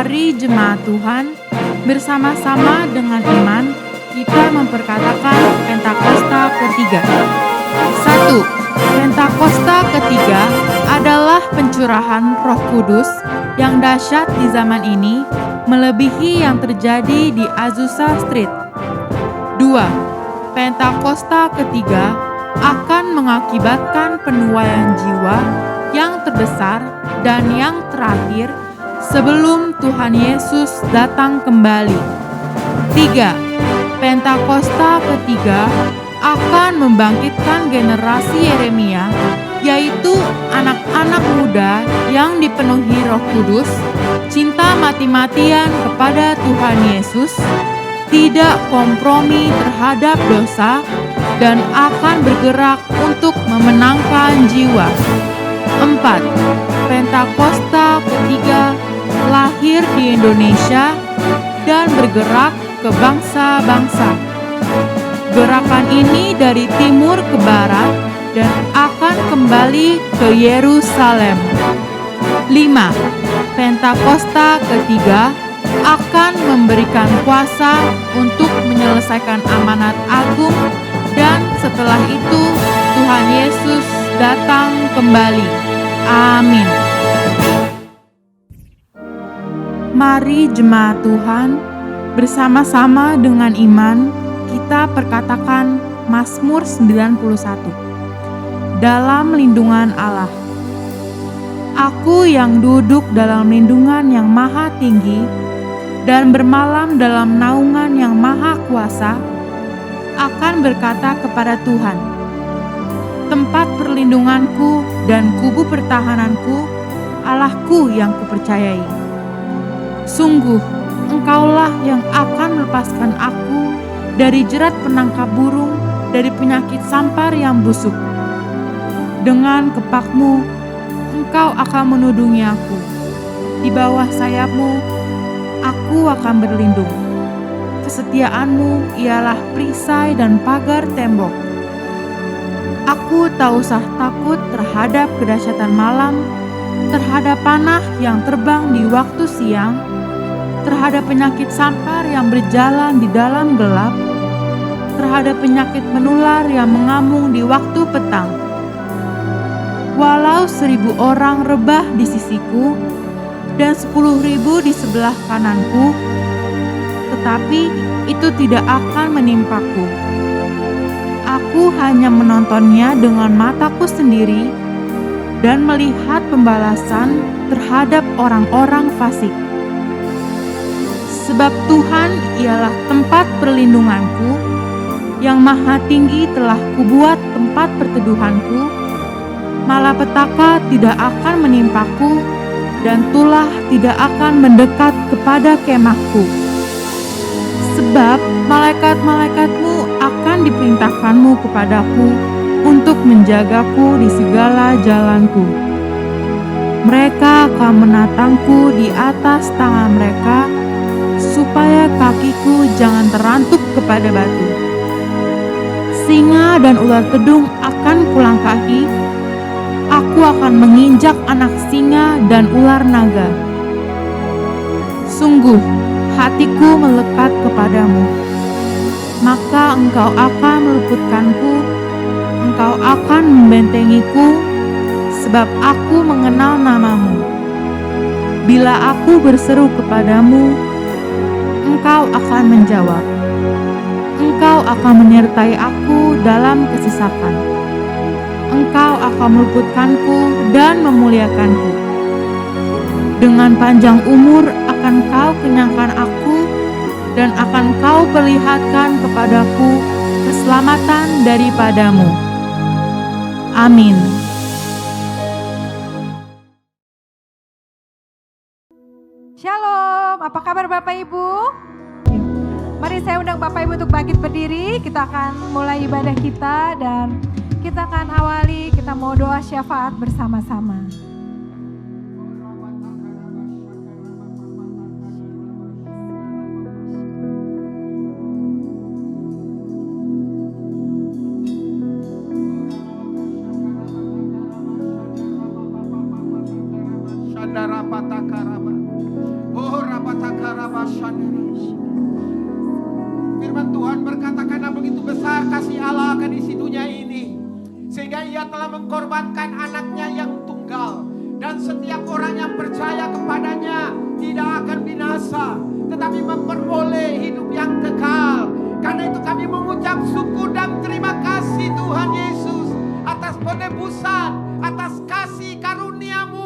Mari jemaat Tuhan, bersama-sama dengan iman, kita memperkatakan Pentakosta ketiga. 1. Pentakosta ketiga adalah pencurahan Roh Kudus yang dahsyat di zaman ini, melebihi yang terjadi di Azusa Street. 2. Pentakosta ketiga akan mengakibatkan penuaian jiwa yang terbesar dan yang terakhir sebelum Tuhan Yesus datang kembali. 3. Pentakosta ketiga akan membangkitkan generasi Yeremia, yaitu anak-anak muda yang dipenuhi Roh Kudus, cinta mati-matian kepada Tuhan Yesus, tidak kompromi terhadap dosa, dan akan bergerak untuk memenangkan jiwa. 4. Pentakosta ketiga lahir di Indonesia dan bergerak ke bangsa-bangsa. Gerakan ini dari timur ke barat dan akan kembali ke Yerusalem. 5. Pentakosta ketiga akan memberikan kuasa untuk menyelesaikan amanat agung, dan setelah itu Tuhan Yesus datang kembali. Amin. Mari jemaat Tuhan, bersama-sama dengan iman, kita perkatakan Mazmur 91. Dalam lindungan Allah. Aku yang duduk dalam lindungan yang maha tinggi dan bermalam dalam naungan yang maha kuasa, akan berkata kepada Tuhan, tempat perlindunganku dan kubu pertahananku, Allahku yang kupercayai. Sungguh, Engkaulah yang akan melepaskan aku dari jerat penangkap burung, dari penyakit sampar yang busuk. Dengan kepakmu, Engkau akan menudungi aku. Di bawah sayapmu, aku akan berlindung. Kesetiaanmu ialah perisai dan pagar tembok. Aku tak usah takut terhadap kedahsyatan malam, terhadap panah yang terbang di waktu siang, terhadap penyakit sampar yang berjalan di dalam gelap, terhadap penyakit menular yang mengamung di waktu petang. Walau 1.000 orang rebah di sisiku dan 10.000 di sebelah kananku, tetapi itu tidak akan menimpaku. Aku hanya menontonnya dengan mataku sendiri dan melihat pembalasan terhadap orang-orang fasik. Sebab Tuhan ialah tempat perlindunganku, yang maha tinggi telah kubuat tempat perteduhanku, malapetaka tidak akan menimpaku, dan tulah tidak akan mendekat kepada kemahku. Sebab malaikat-malaikatmu akan diperintahkanmu kepadaku untuk menjagaku di segala jalanku. Mereka akan menatangku di atas tangan mereka, supaya kakiku jangan terantuk kepada batu. Singa dan ular tedung akan kulangkahi, aku akan menginjak anak singa dan ular naga. Sungguh, hatiku melekat kepadamu, maka Engkau akan meluputkanku, Engkau akan membentengiku, sebab aku mengenal namamu. Bila aku berseru kepadamu, Engkau akan menjawab. Engkau akan menyertai aku dalam kesesakan. Engkau akan meluputkanku dan memuliakanku. Dengan panjang umur akan kau kenyangkan aku, dan akan kau perlihatkan kepadaku keselamatan daripadamu. Amin. Shalom, apa kabar Bapak Ibu? Mari saya undang Bapak Ibu untuk bangkit berdiri. Kita akan mulai ibadah kita dan kita akan awali, kita mau doa syafaat bersama-sama. shanda rapatakaraba. Oh rapatakaraba shanda. Firman Tuhan berkata karena begitu besar kasih Allah akan isi dunia ini, sehingga Ia telah mengkorbankan anaknya yang tunggal. Dan setiap orang yang percaya kepadanya tidak akan binasa, tetapi memperoleh hidup yang kekal. Karena itu kami mengucap syukur dan terima kasih Tuhan Yesus atas penebusan, atas kasih karunia-Mu.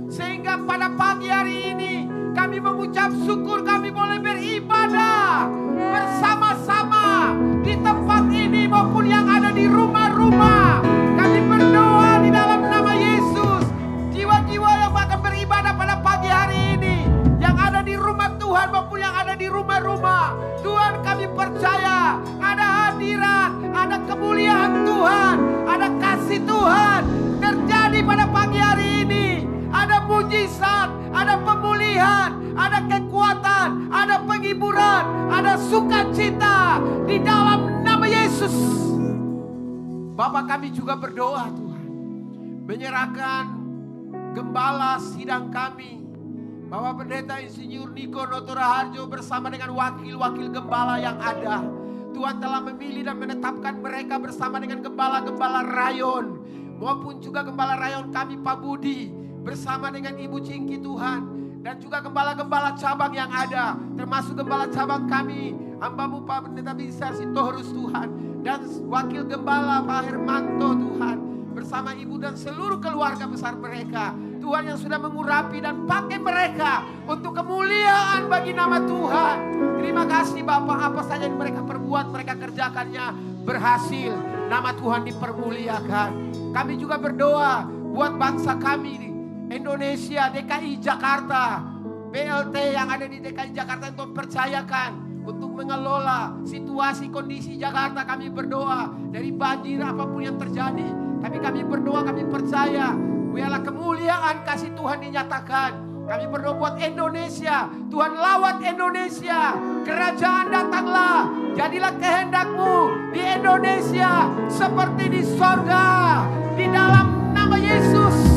Sehingga pada pagi hari ini kami mengucap syukur kami boleh beribadah bersama-sama di tempat ini maupun yang ada di rumah-rumah. Kami berdoa di dalam nama Yesus. Jiwa-jiwa yang akan beribadah pada pagi hari ini, yang ada di rumah Tuhan maupun yang ada di rumah-rumah, Tuhan kami percaya ada hadirat, ada kemuliaan Tuhan, ada kasih Tuhan terjadi pada pagi hari ini. Ada mujizat, ada pemulihan, ada kekuatan, ada penghiburan, ada sukacita di dalam nama Yesus. Bapak kami juga berdoa Tuhan, menyerahkan gembala sidang kami, Bapak Pendeta Insinyur Niko Notora Harjo bersama dengan wakil-wakil gembala yang ada. Tuhan telah memilih dan menetapkan mereka bersama dengan gembala-gembala rayon, maupun juga gembala rayon kami Pak Budi, bersama dengan Ibu Cingki Tuhan, dan juga gembala-gembala cabang yang ada, termasuk gembala cabang kami, hamba-Mu Pak Pendeta Bisa Sitorus Tuhan, dan wakil gembala Pak Hermanto Tuhan, bersama Ibu dan seluruh keluarga besar mereka. Tuhan yang sudah mengurapi dan pakai mereka untuk kemuliaan bagi nama Tuhan. Terima kasih Bapak, apa saja yang mereka perbuat, mereka kerjakannya berhasil. Nama Tuhan dipermuliakan. Kami juga berdoa buat bangsa kami di Indonesia, DKI Jakarta, BLT yang ada di DKI Jakarta untuk percayakan untuk mengelola situasi kondisi Jakarta. Kami berdoa dari banjir apapun yang terjadi, tapi kami berdoa, kami percaya biarlah kemuliaan kasih Tuhan dinyatakan. Kami berdoa buat Indonesia, Tuhan lawat Indonesia, kerajaan datanglah, jadilah kehendak-Mu di Indonesia seperti di sorga, di dalam nama Yesus.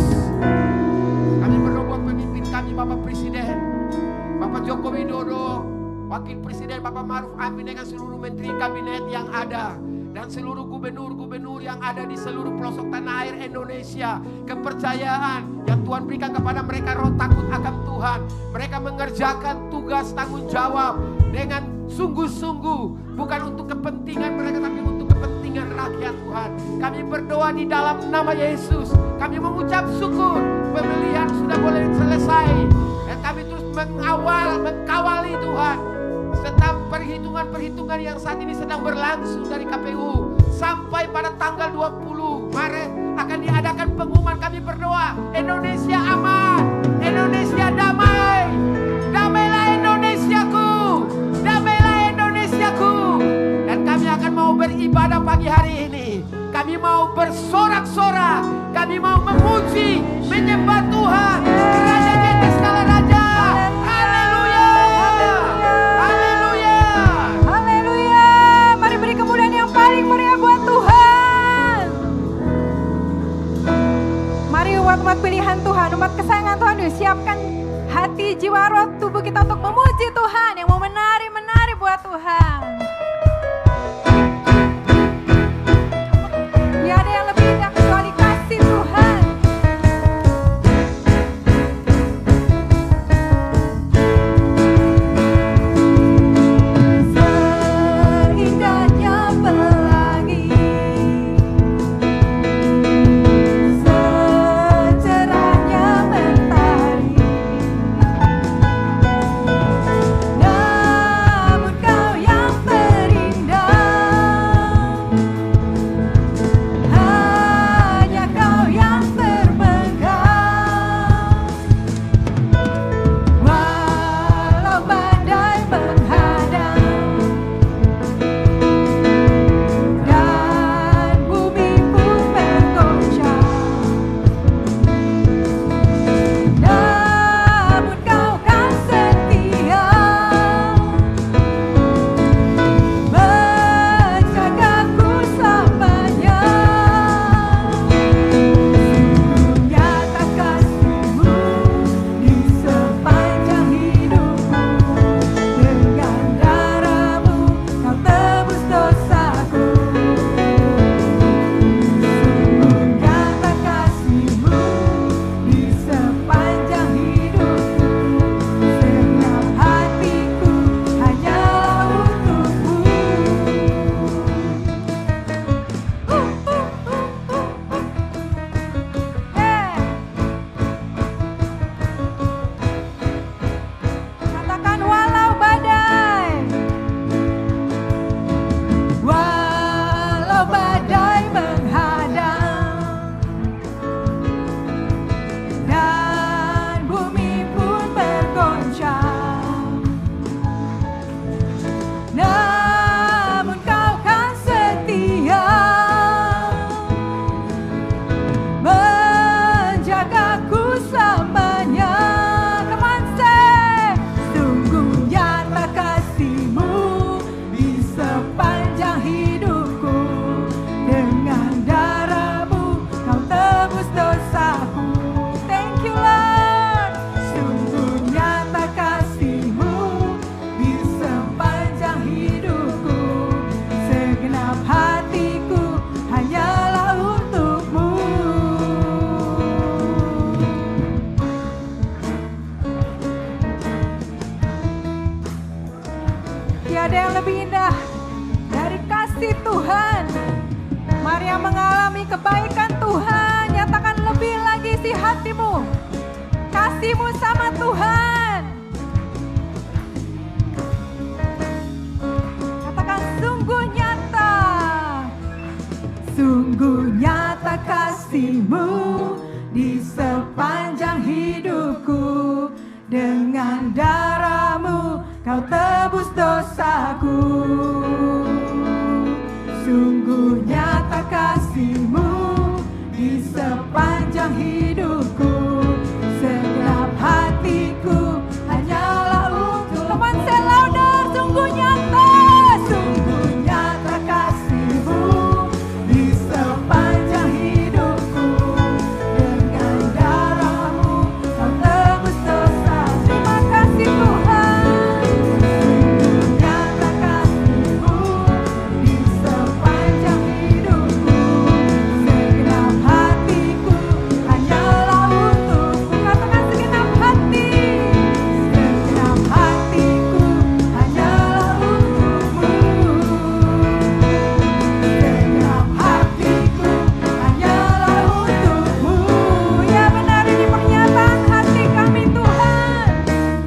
Kami Bapak Presiden, Bapak Joko Widodo, Wakil Presiden Bapak Maruf Amin dengan seluruh menteri kabinet yang ada, dan seluruh gubernur-gubernur yang ada di seluruh pelosok tanah air Indonesia. Kepercayaan yang Tuhan berikan kepada mereka, roh takut akan Tuhan. Mereka mengerjakan tugas tanggung jawab dengan sungguh-sungguh, bukan untuk kepentingan mereka tapi untuk kepentingan rakyat Tuhan. Kami berdoa di dalam nama Yesus. Kami mengucap syukur pemilihan sudah boleh selesai, dan kami terus mengkawali Tuhan tentang perhitungan yang saat ini sedang berlangsung dari KPU sampai pada tanggal 20 Maret akan diadakan pengumuman. Kami berdoa Indonesia aman, Indonesia damai, damailah Indonesiaku, damailah Indonesiaku. Dan kami akan mau beribadah pagi hari ini. Kami mau bersorak-sorak, kami mau memuji, menyembah Tuhan, Raja di atas segala raja. Haleluya, haleluya, Haleluya. Mari beri kemuliaan yang paling meriah buat Tuhan. Mari umat-umat pilihan Tuhan, umat kesayangan Tuhan, yuk siapkan hati, jiwa, roh, tubuh kita untuk memuji Tuhan, yang mau menari-menari buat Tuhan. Tidak ada yang lebih indah kecuali kasih Tuhan. Seindahnya pelangi, secerahnya mentari, namun Kau yang lebih indah dari kasih Tuhan. Mari yang mengalami kebaikan Tuhan, nyatakan lebih lagi isi hatimu, kasihmu sama Tuhan. Katakan sungguh nyata, sungguh nyata kasihmu di sepanjang hidupku. Dengan darahmu kau tebus dosaku. Sungguh nyata kasihmu di sepanjang hidupku. Segenap hatiku hanyalah untuk teman selauder. Sungguh nyata kasihmu di sepanjang hidupku. Dengan darahmu kau tebus dosa. Terima kasih Tuhan. Sungguh nyata kasihmu di sepanjang hidupku. Segenap hatiku hanyalah untukmu. Katakan segenap hati. Segenap hatiku hanyalah untukmu. Segenap hatiku hanyalah untukmu. Ya benar, ini pernyataan hati kami Tuhan.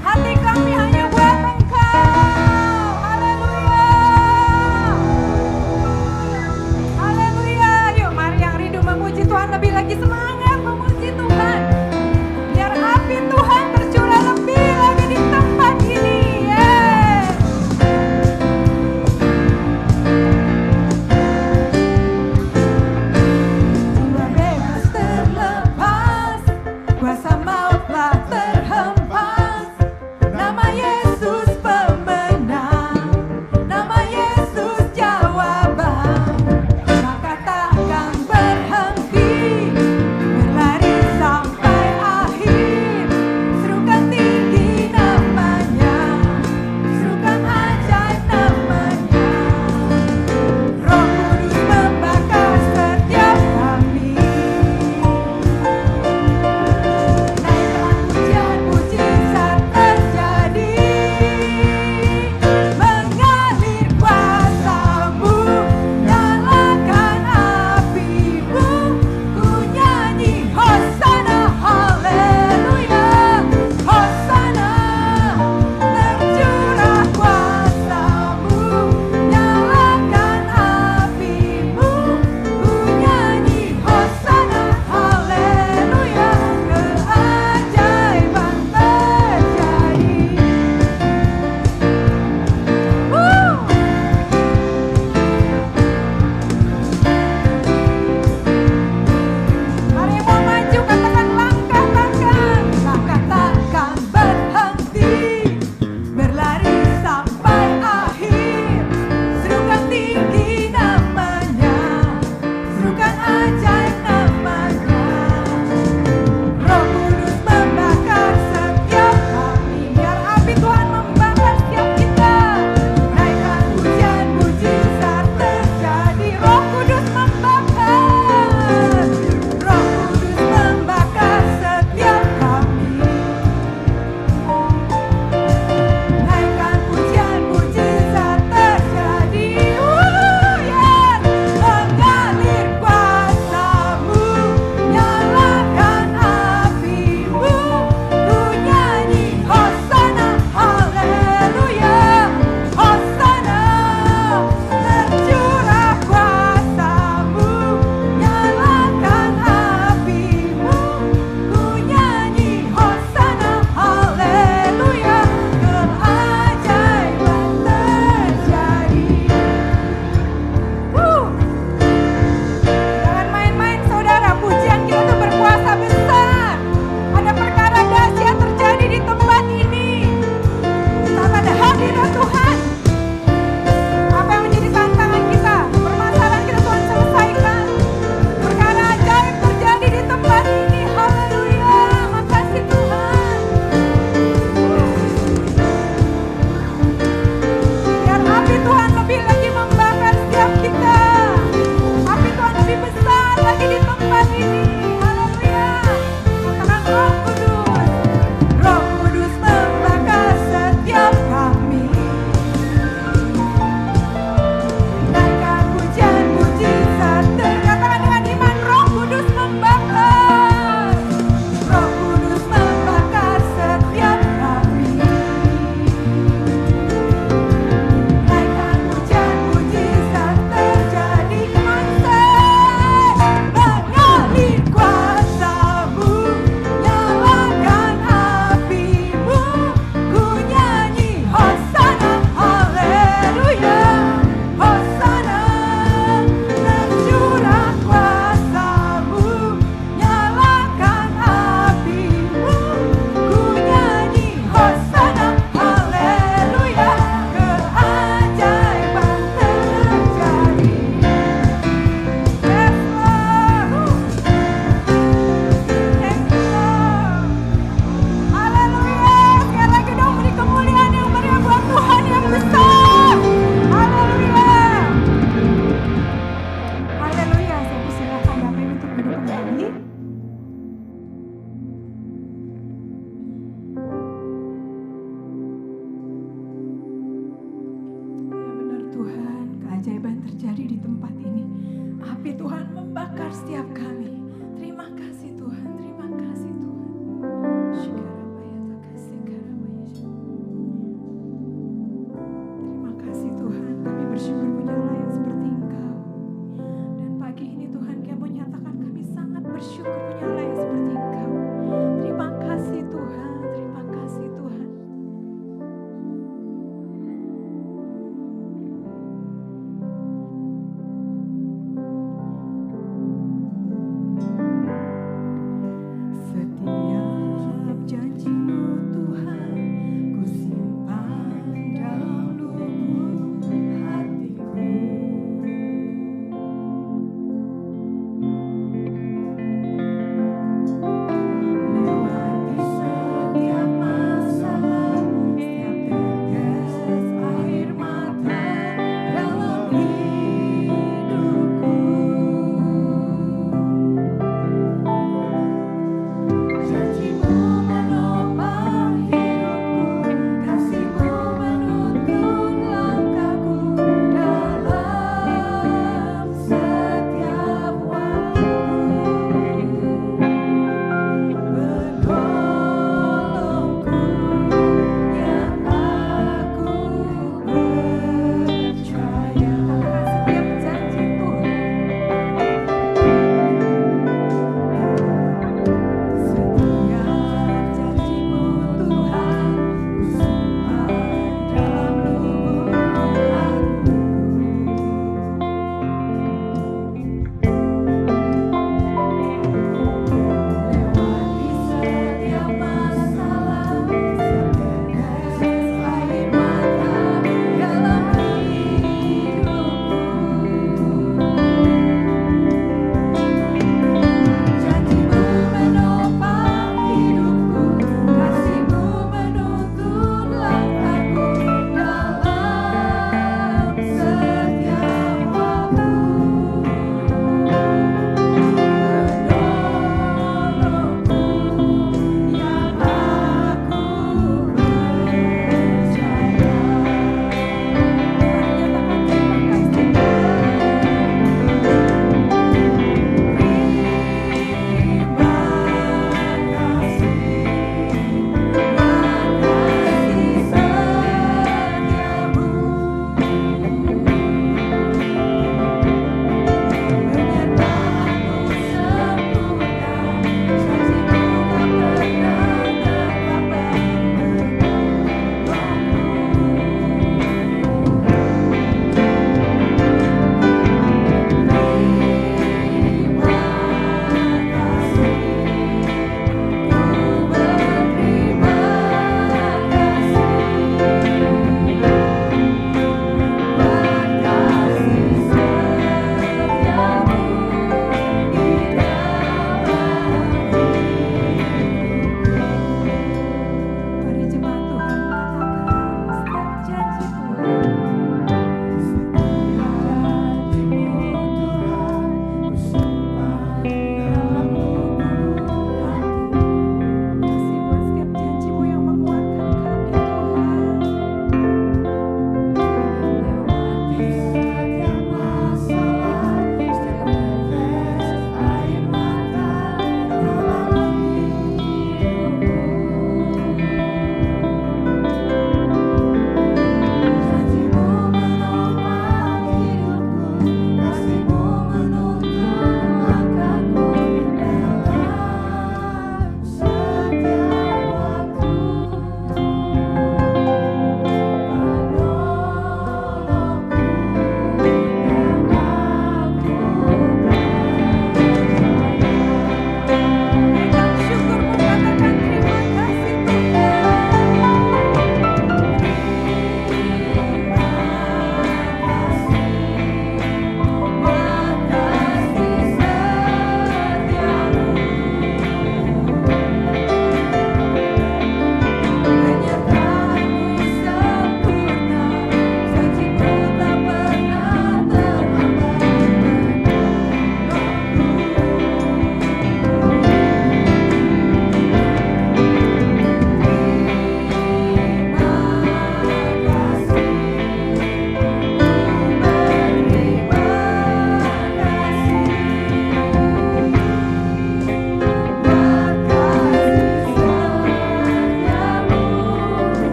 Hati kami hanya buat Engkau. Haleluya. Haleluya. Yuk mari yang rindu memuji Tuhan lebih lagi semangat memuji Tuhan. Biar api Tuhan tercurah lebih lagi di tempat ini. Yeay. Jiwa bebas terlepas, kuasa maut telah terhempas. Nama Yesus pemenang, nama Yesus jawaban. Maka takkan berhenti, berlari sampai akhir. Serukan tinggi namanya, serukan ajaib namanya. Roh Kudus membakar setiap kami. Naiklah pujian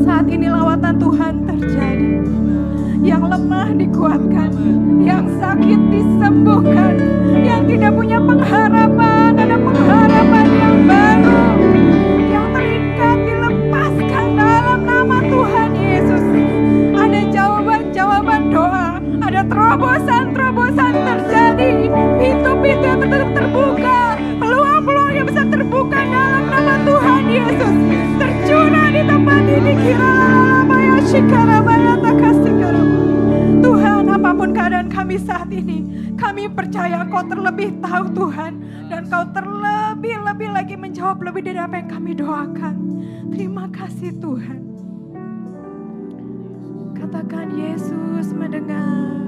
Saat ini lawatan Tuhan terjadi. Yang lemah dikuatkan, yang sakit disembuhkan, yang tidak punya pengharapan ada pengharapan yang baru, yang terikat dilepaskan dalam nama Tuhan Yesus. Ada jawaban-jawaban doa, ada terobosan-terobosan terjadi, pintu-pintu yang tertutup terbuka, peluang-peluang yang bisa terbuka dalam nama Tuhan Yesus. Tercurah di tempat ini, Tuhan, apapun keadaan kami saat ini, kami percaya Kau terlebih tahu Tuhan, dan Kau terlebih-lebih lagi menjawab lebih dari apa yang kami doakan. Terima kasih Tuhan. Katakan Yesus mendengar.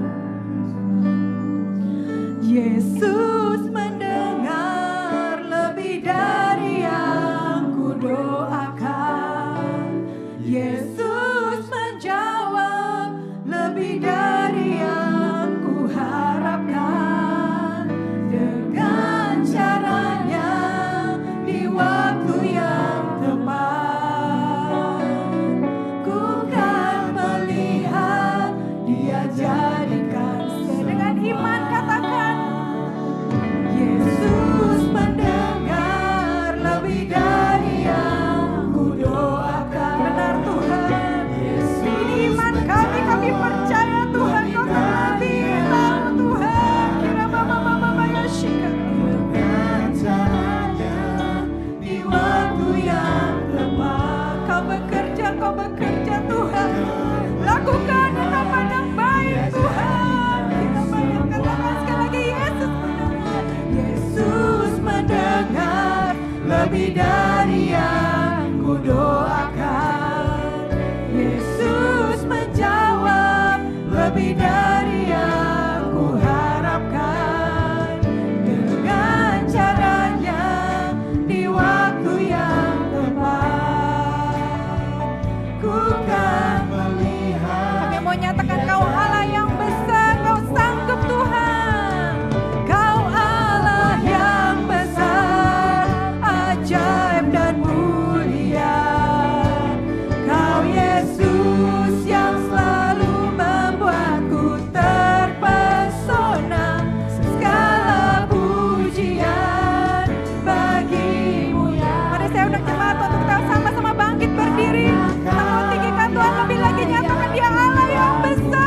Yesus mendengar lebih dari yang ku doakan. Yesus menjawab lebih dari yang ku harapkan. Dengan caranya di waktu yang tepat, ku kan melihat Dia jadikan. Dengan iman katakan, Yesus mendengar lebih dari yang ku doakan. Benar Tuhan, ini iman kami percaya Tuhan Kau terlebih tahu Tuhan. Kira mama ya shika. Dengan caranya di waktu yang tepat, Kau bekerja Tuhan. Lakukan yang Kau pandang baik Tuhan. Kita banyak katakan sekali lagi, Yesus mendengar lebih dari yang ku doakan. Yesus menjawab lebih dari yang ku harapkan. Dengan caranya di waktu yang tepat, ku kan melihat. Kami mau nyatakan Kau Allah yang besar, Kau sanggup Tuhan. Kau Allah yang besar, ajaib dan mulia. Kau Yesus yang selalu membuatku terpesona. Segala pujian bagimu ya. Mari saya undang jemaat untuk kita sama-sama bangkit berdiri. Kita tinggikan Tuhan lebih lagi, nyatakan Dia Allah yang besar.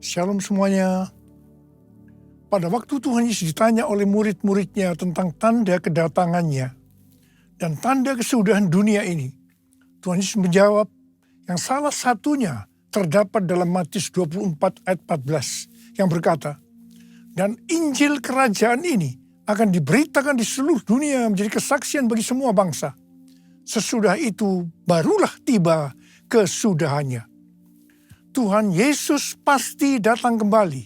Shalom semuanya. Pada waktu Tuhan Yesus ditanya oleh murid-muridnya tentang tanda kedatangannya dan tanda kesudahan dunia ini, Tuhan Yesus menjawab yang salah satunya terdapat dalam Matius 24 ayat 14 yang berkata, dan Injil kerajaan ini akan diberitakan di seluruh dunia menjadi kesaksian bagi semua bangsa. Sesudah itu barulah tiba kesudahannya. Tuhan Yesus pasti datang kembali.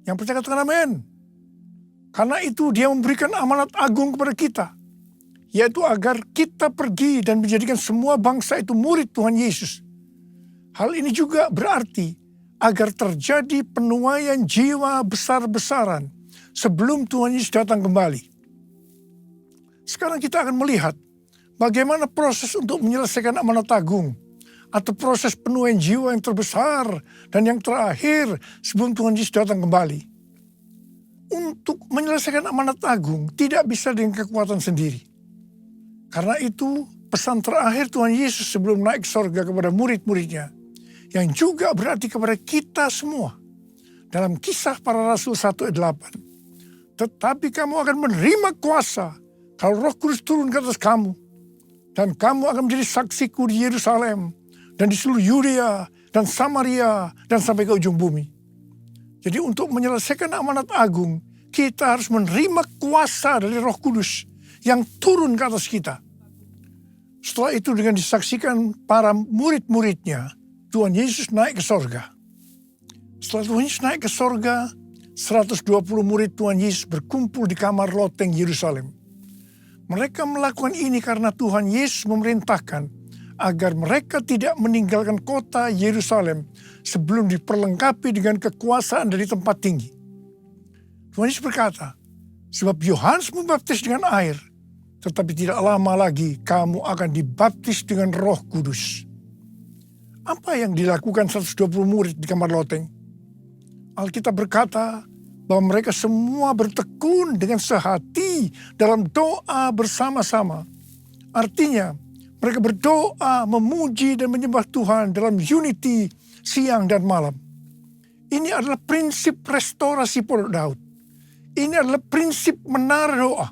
Yang percaya katakan amin. Karena itu dia memberikan amanat agung kepada kita, yaitu agar kita pergi dan menjadikan semua bangsa itu murid Tuhan Yesus. Hal ini juga berarti agar terjadi penuaian jiwa besar-besaran sebelum Tuhan Yesus datang kembali. Sekarang kita akan melihat bagaimana proses untuk menyelesaikan amanat agung atau proses penuaian jiwa yang terbesar dan yang terakhir sebelum Tuhan Yesus datang kembali. Untuk menyelesaikan amanat agung tidak bisa dengan kekuatan sendiri. Karena itu pesan terakhir Tuhan Yesus sebelum naik ke sorga kepada murid-muridnya, yang juga berarti kepada kita semua. Dalam Kisah Para Rasul 1 ayat 8. Tetapi kamu akan menerima kuasa kalau Roh Kudus turun ke atas kamu. Dan kamu akan menjadi saksiku di Yerusalem dan di seluruh Yudea dan Samaria dan sampai ke ujung bumi. Jadi untuk menyelesaikan amanat agung, kita harus menerima kuasa dari Roh Kudus yang turun ke atas kita. Setelah itu dengan disaksikan para murid-muridnya, Tuhan Yesus naik ke sorga. Setelah Tuhan Yesus naik ke sorga, 120 murid Tuhan Yesus berkumpul di kamar loteng Yerusalem. Mereka melakukan ini karena Tuhan Yesus memerintahkan agar mereka tidak meninggalkan kota Yerusalem sebelum diperlengkapi dengan kekuasaan dari tempat tinggi. Tuhan Yesus berkata, sebab Yohanes membaptis dengan air, tetapi tidak lama lagi kamu akan dibaptis dengan Roh Kudus. Apa yang dilakukan 120 murid di kamar loteng? Alkitab berkata bahwa mereka semua bertekun dengan sehati dalam doa bersama-sama. Artinya, mereka berdoa, memuji dan menyembah Tuhan dalam unity siang dan malam. Ini adalah prinsip restorasi Pondok Daud. Ini adalah prinsip menara doa.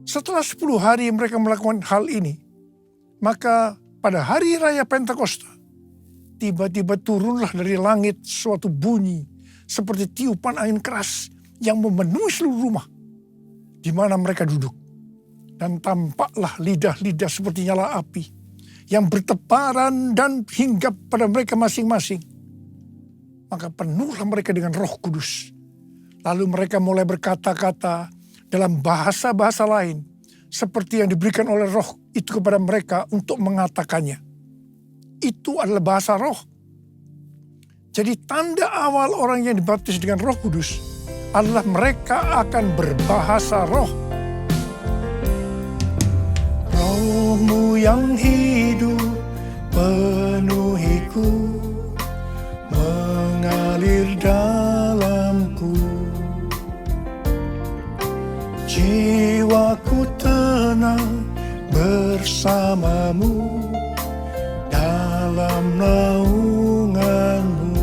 Setelah 10 hari mereka melakukan hal ini, maka pada hari raya Pentakosta, tiba-tiba turunlah dari langit suatu bunyi seperti tiupan angin keras yang memenuhi seluruh rumah di mana mereka duduk. Dan tampaklah lidah-lidah seperti nyala api yang bertebaran dan hinggap pada mereka masing-masing. Maka penuhlah mereka dengan Roh Kudus. Lalu mereka mulai berkata-kata dalam bahasa-bahasa lain seperti yang diberikan oleh Roh itu kepada mereka untuk mengatakannya. Itu adalah bahasa Roh. Jadi tanda awal orang yang dibaptis dengan Roh Kudus adalah mereka akan berbahasa roh. Rohmu yang hidup penuhiku, mengalir dalamku. Jiwaku tenang bersamamu dalam naunganmu.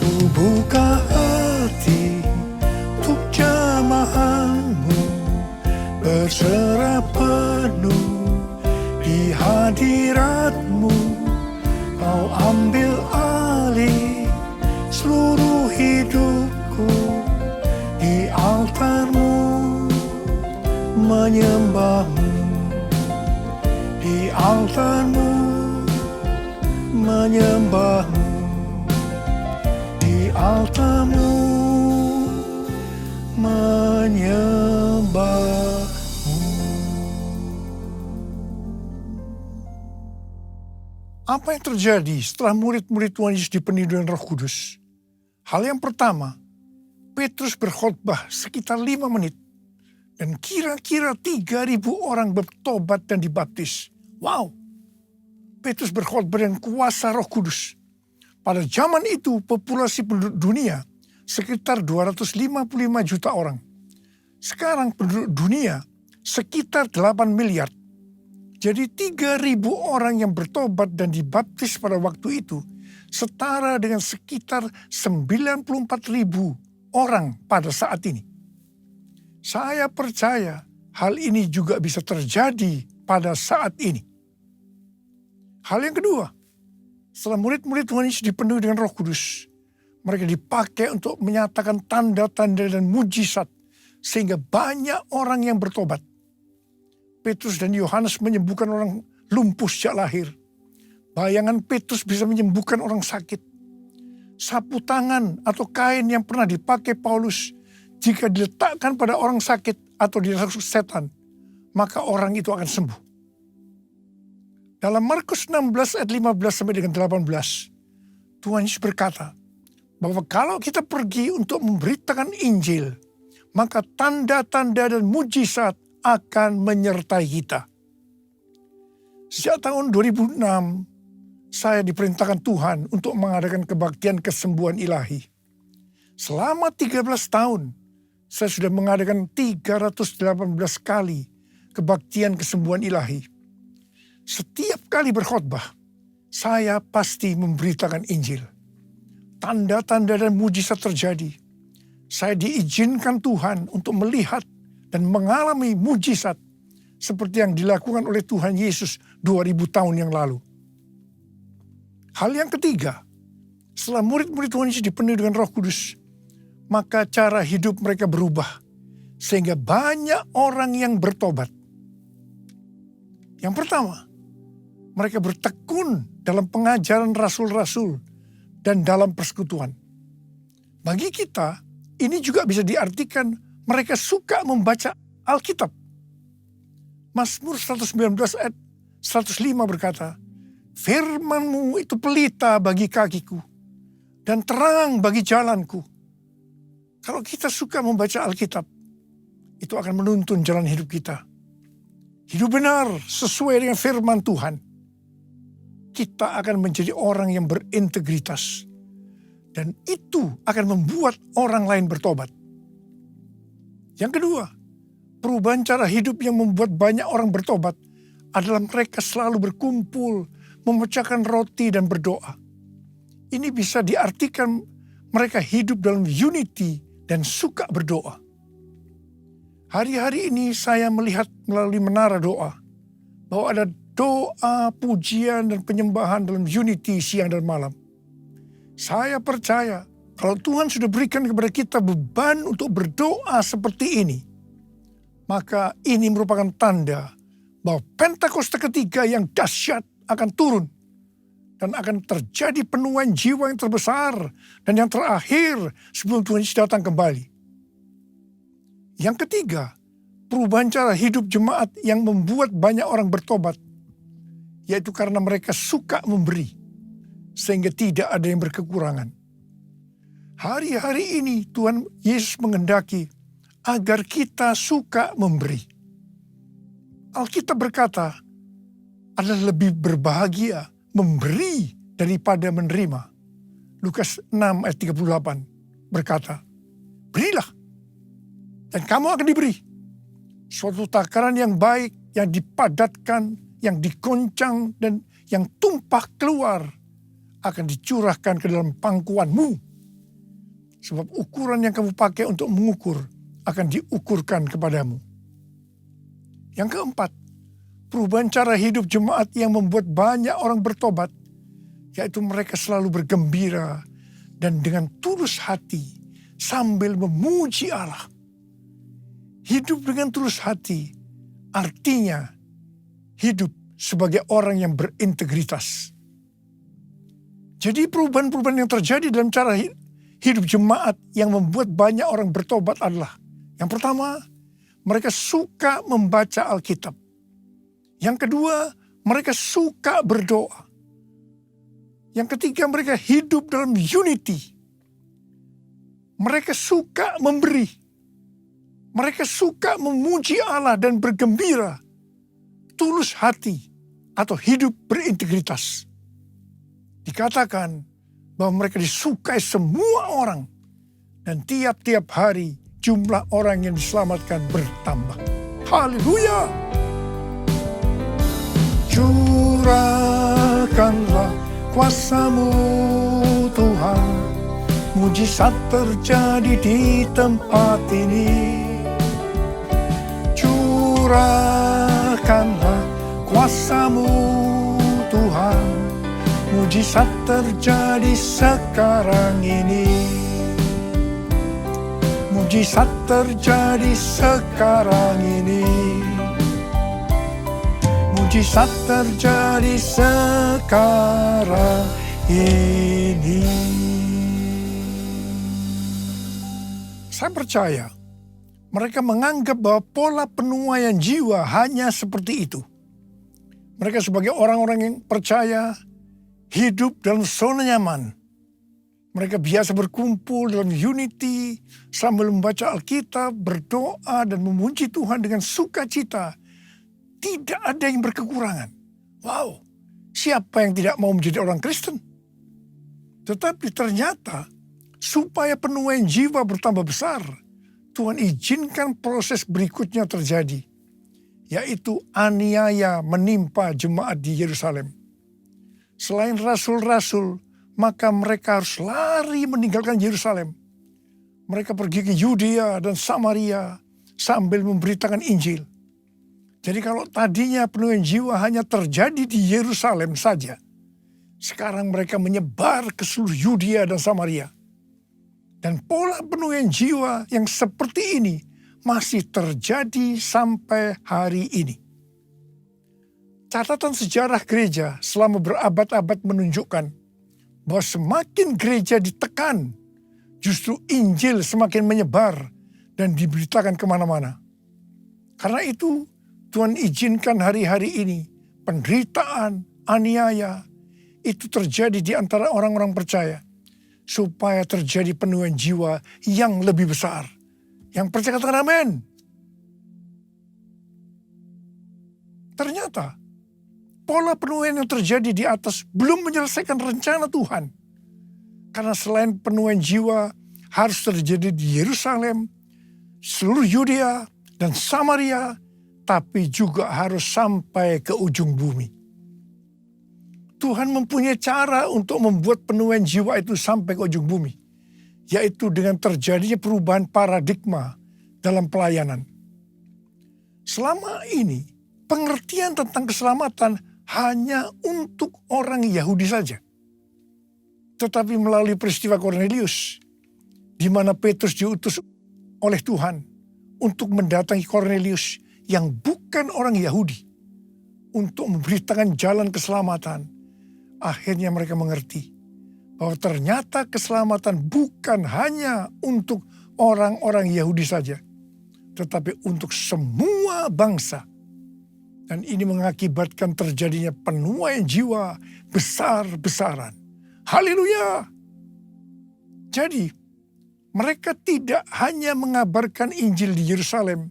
Ku buka hati untuk jamahanmu, berserah penuh di hadiratmu. Kau ambil alih seluruh hidupku, di altarmu menyembahmu, di altarmu menyembahmu, di altarmu menyembahmu. Apa yang terjadi setelah murid-murid Tuhan Yesus dipenuhi dengan Roh Kudus? Hal yang pertama, Petrus berkhotbah sekitar 5 menit. Dan kira-kira 3.000 orang bertobat dan dibaptis. Wow! Petrus berkhotbah dengan kuasa Roh Kudus. Pada zaman itu populasi penduduk dunia sekitar 255 juta orang. Sekarang penduduk dunia sekitar 8 miliar. Jadi 3.000 orang yang bertobat dan dibaptis pada waktu itu setara dengan sekitar 94.000 orang pada saat ini. Saya percaya hal ini juga bisa terjadi pada saat ini. Hal yang kedua, setelah murid-murid Tuhan Yesus dipenuhi dengan Roh Kudus, mereka dipakai untuk menyatakan tanda-tanda dan mujizat sehingga banyak orang yang bertobat. Petrus dan Yohanes menyembuhkan orang lumpuh sejak lahir. Bayangan Petrus bisa menyembuhkan orang sakit. Sapu tangan atau kain yang pernah dipakai Paulus, jika diletakkan pada orang sakit atau dirasuk setan, maka orang itu akan sembuh. Dalam Markus 16 ayat 15 sampai dengan 18, Tuhan Yesus berkata bahwa kalau kita pergi untuk memberitakan Injil, maka tanda-tanda dan mujizat akan menyertai kita. Sejak tahun 2006, saya diperintahkan Tuhan untuk mengadakan kebaktian kesembuhan ilahi. Selama 13 tahun, saya sudah mengadakan 318 kali kebaktian kesembuhan ilahi. Setiap kali berkhotbah, saya pasti memberitakan Injil. Tanda-tanda dan mujizat terjadi. Saya diizinkan Tuhan untuk melihat dan mengalami mujizat seperti yang dilakukan oleh Tuhan Yesus 2000 tahun yang lalu. Hal yang ketiga, setelah murid-murid Tuhan Yesus dipenuhi dengan Roh Kudus, maka cara hidup mereka berubah sehingga banyak orang yang bertobat. Yang pertama, mereka bertekun dalam pengajaran rasul-rasul dan dalam persekutuan. Bagi kita, ini juga bisa diartikan mereka suka membaca Alkitab. Mazmur 119 ayat 105 berkata, "Firman-Mu itu pelita bagi kakiku dan terang bagi jalanku." Kalau kita suka membaca Alkitab, itu akan menuntun jalan hidup kita. Hidup benar sesuai dengan firman Tuhan. Kita akan menjadi orang yang berintegritas. Dan itu akan membuat orang lain bertobat. Yang kedua, perubahan cara hidup yang membuat banyak orang bertobat adalah mereka selalu berkumpul, memecahkan roti dan berdoa. Ini bisa diartikan mereka hidup dalam unity dan suka berdoa. Hari-hari ini saya melihat melalui menara doa bahwa ada doa, pujian, dan penyembahan dalam unity siang dan malam. Saya percaya kalau Tuhan sudah berikan kepada kita beban untuk berdoa seperti ini, maka ini merupakan tanda bahwa Pentakosta ketiga yang dahsyat akan turun dan akan terjadi penuaian jiwa yang terbesar dan yang terakhir sebelum Tuhan Yesus datang kembali. Yang ketiga, perubahan cara hidup jemaat yang membuat banyak orang bertobat, yaitu karena mereka suka memberi sehingga tidak ada yang berkekurangan. Hari-hari ini Tuhan Yesus menghendaki agar kita suka memberi. Alkitab berkata, adalah lebih berbahagia memberi daripada menerima. Lukas 6 ayat 38 berkata, "Berilah, dan kamu akan diberi. Suatu takaran yang baik, yang dipadatkan, yang dikoncang, dan yang tumpah keluar akan dicurahkan ke dalam pangkuanmu. Sebab ukuran yang kamu pakai untuk mengukur akan diukurkan kepadamu." Yang keempat, perubahan cara hidup jemaat yang membuat banyak orang bertobat, yaitu mereka selalu bergembira dan dengan tulus hati sambil memuji Allah. Hidup dengan tulus hati artinya hidup sebagai orang yang berintegritas. Jadi perubahan-perubahan yang terjadi dalam cara hidup jemaat yang membuat banyak orang bertobat adalah, yang pertama, mereka suka membaca Alkitab. Yang kedua, mereka suka berdoa. Yang ketiga, mereka hidup dalam unity. Mereka suka memberi. Mereka suka memuji Allah dan bergembira. Tulus hati atau hidup berintegritas. Dikatakan bahwa mereka disukai semua orang. Dan tiap-tiap hari jumlah orang yang diselamatkan bertambah. Haleluya! Curahkanlah kuasa-Mu Tuhan, mujizat terjadi di tempat ini. Curahkanlah kuasa-Mu Tuhan, mujizat terjadi sekarang ini. Mujizat terjadi sekarang ini. Mujizat terjadi sekarang ini. Saya percaya mereka menganggap bahwa pola penuaian jiwa hanya seperti itu. Mereka sebagai orang-orang yang percaya hidup dalam zona nyaman. Mereka biasa berkumpul dalam unity sambil membaca Alkitab, berdoa dan memuji Tuhan dengan sukacita. Tidak ada yang berkekurangan. Wow, siapa yang tidak mau menjadi orang Kristen? Tetapi ternyata supaya penuaian jiwa bertambah besar, Tuhan izinkan proses berikutnya terjadi, yaitu aniaya menimpa jemaat di Yerusalem. Selain rasul-rasul, maka mereka harus lari meninggalkan Yerusalem. Mereka pergi ke Yudea dan Samaria sambil memberitakan Injil. Jadi kalau tadinya penuaian jiwa hanya terjadi di Yerusalem saja, sekarang mereka menyebar ke seluruh Yudea dan Samaria. Dan pola penuaian jiwa yang seperti ini masih terjadi sampai hari ini. Catatan sejarah gereja selama berabad-abad menunjukkan bahwa semakin gereja ditekan, justru Injil semakin menyebar dan diberitakan kemana-mana. Karena itu Tuhan izinkan hari-hari ini penderitaan, aniaya, itu terjadi di antara orang-orang percaya. Supaya terjadi penuaian jiwa yang lebih besar. Yang percaya katakan amin. Ternyata pola penuaian yang terjadi di atas belum menyelesaikan rencana Tuhan. Karena selain penuaian jiwa harus terjadi di Yerusalem, seluruh Yudea dan Samaria, tapi juga harus sampai ke ujung bumi. Tuhan mempunyai cara untuk membuat penuaian jiwa itu sampai ke ujung bumi, yaitu dengan terjadinya perubahan paradigma dalam pelayanan. Selama ini, pengertian tentang keselamatan hanya untuk orang Yahudi saja. Tetapi melalui peristiwa Kornelius, di mana Petrus diutus oleh Tuhan untuk mendatangi Kornelius yang bukan orang Yahudi, untuk memberitakan jalan keselamatan, akhirnya mereka mengerti bahwa ternyata keselamatan bukan hanya untuk orang-orang Yahudi saja, tetapi untuk semua bangsa. Dan ini mengakibatkan terjadinya penuaian jiwa besar-besaran. Haleluya! Jadi, mereka tidak hanya mengabarkan Injil di Yerusalem,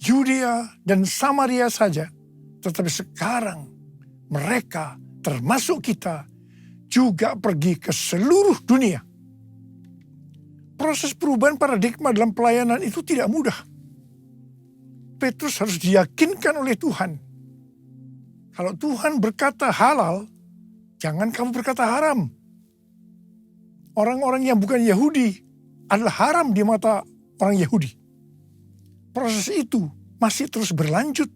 Yudea dan Samaria saja, tetapi sekarang mereka, termasuk kita, juga pergi ke seluruh dunia. Proses perubahan paradigma dalam pelayanan itu tidak mudah. Petrus harus diyakinkan oleh Tuhan. Kalau Tuhan berkata halal, jangan kamu berkata haram. Orang-orang yang bukan Yahudi adalah haram di mata orang Yahudi. Proses itu masih terus berlanjut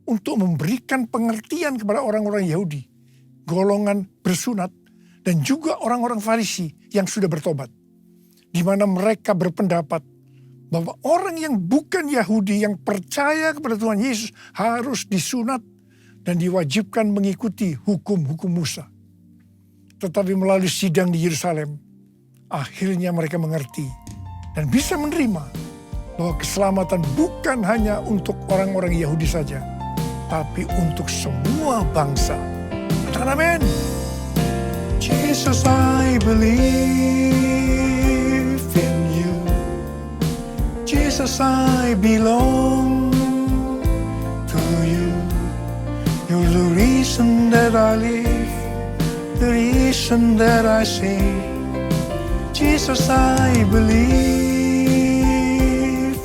untuk memberikan pengertian kepada orang-orang Yahudi, golongan bersunat, dan juga orang-orang Farisi yang sudah bertobat. Di mana mereka berpendapat bahwa orang yang bukan Yahudi yang percaya kepada Tuhan Yesus harus disunat dan diwajibkan mengikuti hukum-hukum Musa. Tetapi melalui sidang di Yerusalem, akhirnya mereka mengerti dan bisa menerima bahwa keselamatan bukan hanya untuk orang-orang Yahudi saja, tapi untuk semua bangsa. Katakan amin. Jesus, I believe in you. Jesus, I belong to you. You're the reason that I live, the reason that I sing. Jesus, I believe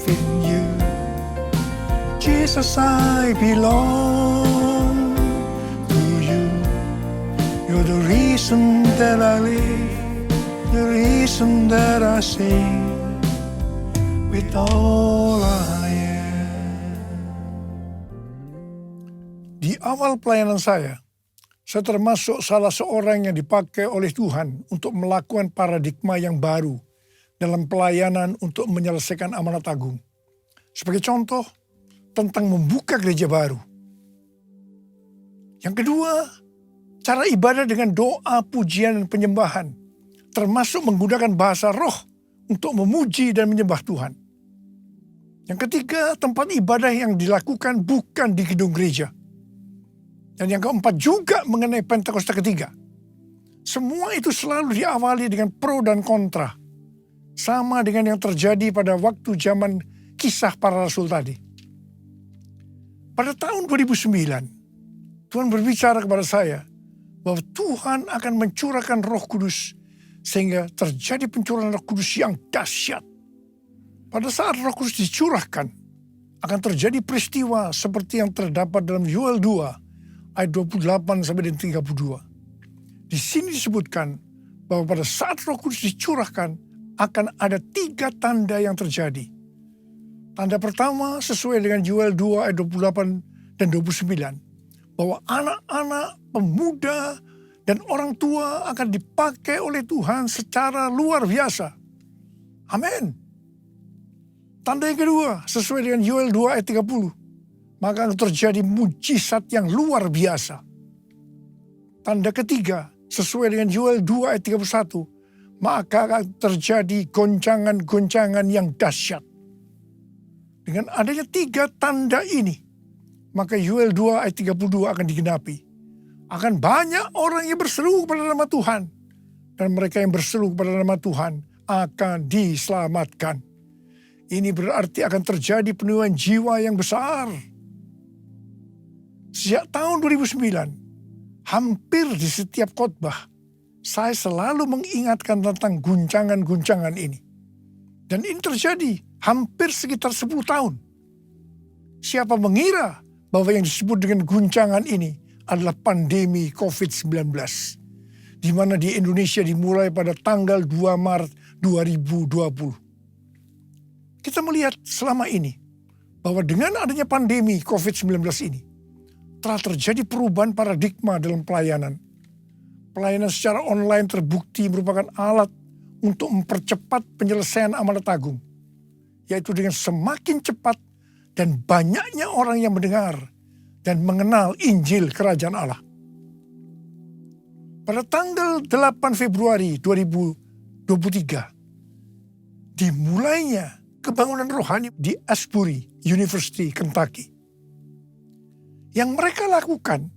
in you. Jesus, I belong to you. You're You're the reason that I live, the reason that I sing with all I am. Di awal pelayanan saya termasuk salah seorang yang dipakai oleh Tuhan untuk melakukan paradigma yang baru dalam pelayanan untuk menyelesaikan amanat agung. Sebagai contoh, tentang membuka gereja baru. Yang kedua, cara ibadah dengan doa, pujian, dan penyembahan, termasuk menggunakan bahasa roh untuk memuji dan menyembah Tuhan. Yang ketiga, tempat ibadah yang dilakukan bukan di gedung gereja. Dan yang keempat juga mengenai Pentakosta ketiga. Semua itu selalu diawali dengan pro dan kontra. Sama dengan yang terjadi pada waktu zaman kisah para rasul tadi. Pada tahun 2009, Tuhan berbicara kepada saya bahwa Tuhan akan mencurahkan Roh Kudus sehingga terjadi pencurahan Roh Kudus yang dahsyat. Pada saat Roh Kudus dicurahkan, akan terjadi peristiwa seperti yang terdapat dalam Yoel 2 ayat 28 sampai dengan 32. Di sini disebutkan bahwa pada saat Roh Kudus dicurahkan akan ada 3 tanda yang terjadi. Tanda pertama sesuai dengan Yoel 2 ayat 28 dan 29. Bahwa anak-anak, pemuda, dan orang tua akan dipakai oleh Tuhan secara luar biasa. Amin. Tanda yang kedua sesuai dengan Yoel 2 ayat 30. Maka akan terjadi mujizat yang luar biasa. Tanda ketiga sesuai dengan Yoel 2 ayat 31. Maka akan terjadi goncangan-goncangan yang dahsyat. Dengan adanya 3 tanda ini, maka Yoel 2 ayat 32 akan digenapi. Akan banyak orang yang berseru kepada nama Tuhan. Dan mereka yang berseru kepada nama Tuhan akan diselamatkan. Ini berarti akan terjadi penuaian jiwa yang besar. Sejak tahun 2009, hampir di setiap khotbah, saya selalu mengingatkan tentang guncangan-guncangan ini. Dan ini terjadi hampir sekitar 10 tahun. Siapa mengira bahwa yang disebut dengan guncangan ini adalah pandemi COVID-19. Di mana di Indonesia dimulai pada tanggal 2 Maret 2020. Kita melihat selama ini bahwa dengan adanya pandemi COVID-19 ini telah terjadi perubahan paradigma dalam pelayanan. Pelayanan secara online terbukti merupakan alat untuk mempercepat penyelesaian amanat agung. Yaitu dengan semakin cepat dan banyaknya orang yang mendengar dan mengenal Injil Kerajaan Allah. Pada tanggal 8 Februari 2023, dimulainya kebangunan rohani di Asbury University, Kentucky. Yang mereka lakukan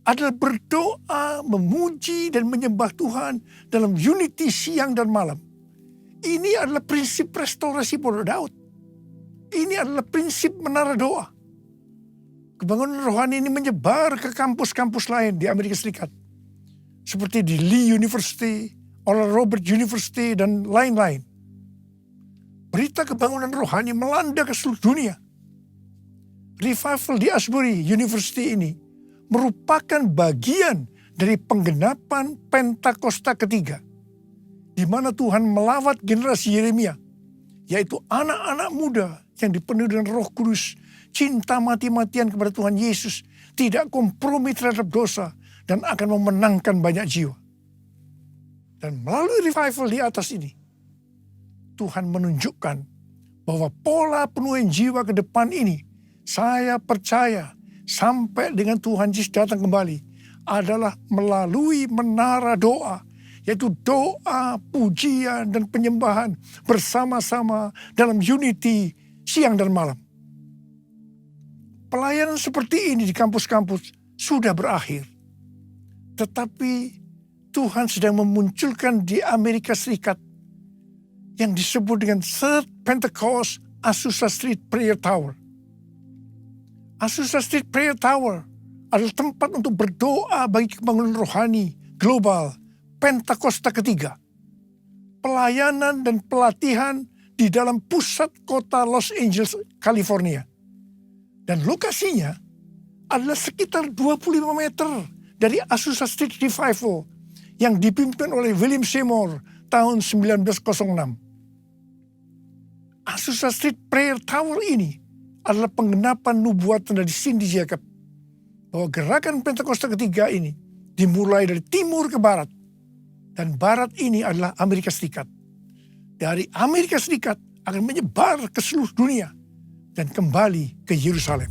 adalah berdoa, memuji, dan menyembah Tuhan dalam unity siang dan malam. Ini adalah prinsip restorasi Pondok Daud. Ini adalah prinsip menara doa. Kebangunan rohani ini menyebar ke kampus-kampus lain di Amerika Serikat. Seperti di Lee University, Oral Roberts University, dan lain-lain. Berita kebangunan rohani melanda ke seluruh dunia. Revival di Asbury University ini merupakan bagian dari penggenapan Pentakosta ketiga. Di mana Tuhan melawat generasi Yeremia, yaitu anak-anak muda yang dipenuhi dengan Roh Kudus, cinta mati-matian kepada Tuhan Yesus, tidak kompromi terhadap dosa, dan akan memenangkan banyak jiwa. Dan melalui revival di atas ini, Tuhan menunjukkan bahwa pola penuaian jiwa ke depan ini, saya percaya sampai dengan Tuhan Yesus datang kembali, adalah melalui menara doa, yaitu doa, pujian, dan penyembahan bersama-sama dalam unity siang dan malam. Pelayanan seperti ini di kampus-kampus sudah berakhir. Tetapi Tuhan sedang memunculkan di Amerika Serikat yang disebut dengan Third Pentecost Azusa Street Prayer Tower. Azusa Street Prayer Tower adalah tempat untuk berdoa bagi kebangunan rohani global Pentakosta ketiga. Pelayanan dan pelatihan di dalam pusat kota Los Angeles, California. Dan lokasinya adalah sekitar 25 meter dari Azusa Street Revival yang dipimpin oleh William Seymour tahun 1906. Azusa Street Prayer Tower ini adalah penggenapan nubuatan dari Cindy Jacob bahwa gerakan Pentakosta ketiga ini dimulai dari timur ke barat, dan barat ini adalah Amerika Serikat. Dari Amerika Serikat akan menyebar ke seluruh dunia dan kembali ke Yerusalem.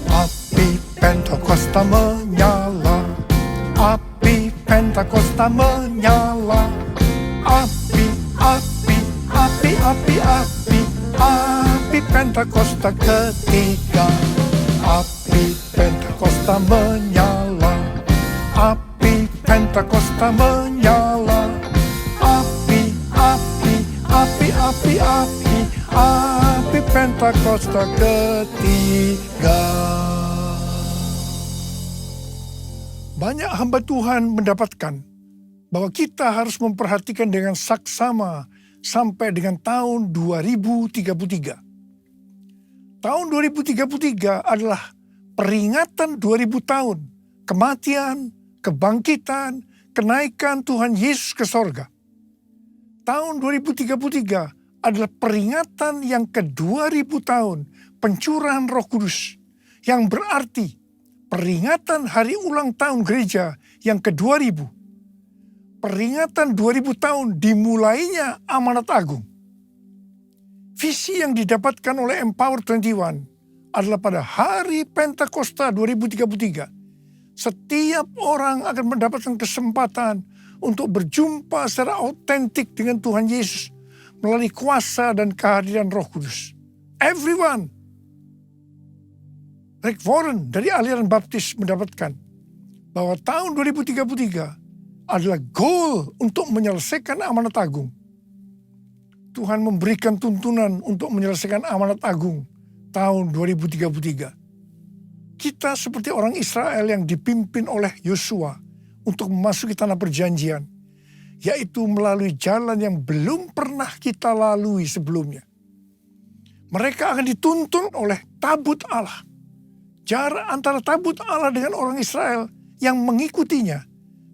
Api Pentakosta menyala, api Pentakosta menyala, api, api, api, api, api, api Pentakosta ketiga, api Pentakosta menyala, api Pentakosta menyala, api, api, api, api, api, api Pentakosta ketiga. Banyak hamba Tuhan mendapatkan bahwa kita harus memperhatikan dengan saksama sampai dengan tahun 2033. Tahun 2033 adalah peringatan 2000 tahun kematian, kebangkitan, kenaikan Tuhan Yesus ke sorga. Tahun 2033 adalah peringatan yang ke-2000 tahun pencurahan Roh Kudus, yang berarti peringatan hari ulang tahun gereja yang ke-2000. Peringatan 2000 tahun dimulainya amanat agung. Visi yang didapatkan oleh Empower 21 adalah pada hari Pentakosta 2033. Setiap orang akan mendapatkan kesempatan untuk berjumpa secara autentik dengan Tuhan Yesus melalui kuasa dan kehadiran Roh Kudus. Everyone. Rick Warren dari aliran baptis mendapatkan bahwa tahun 2033 adalah goal untuk menyelesaikan amanat agung. Tuhan memberikan tuntunan untuk menyelesaikan amanat agung tahun 2033. Kita seperti orang Israel yang dipimpin oleh Yosua untuk memasuki tanah perjanjian, yaitu melalui jalan yang belum pernah kita lalui sebelumnya. Mereka akan dituntun oleh tabut Allah. Jarak antara tabut Allah dengan orang Israel yang mengikutinya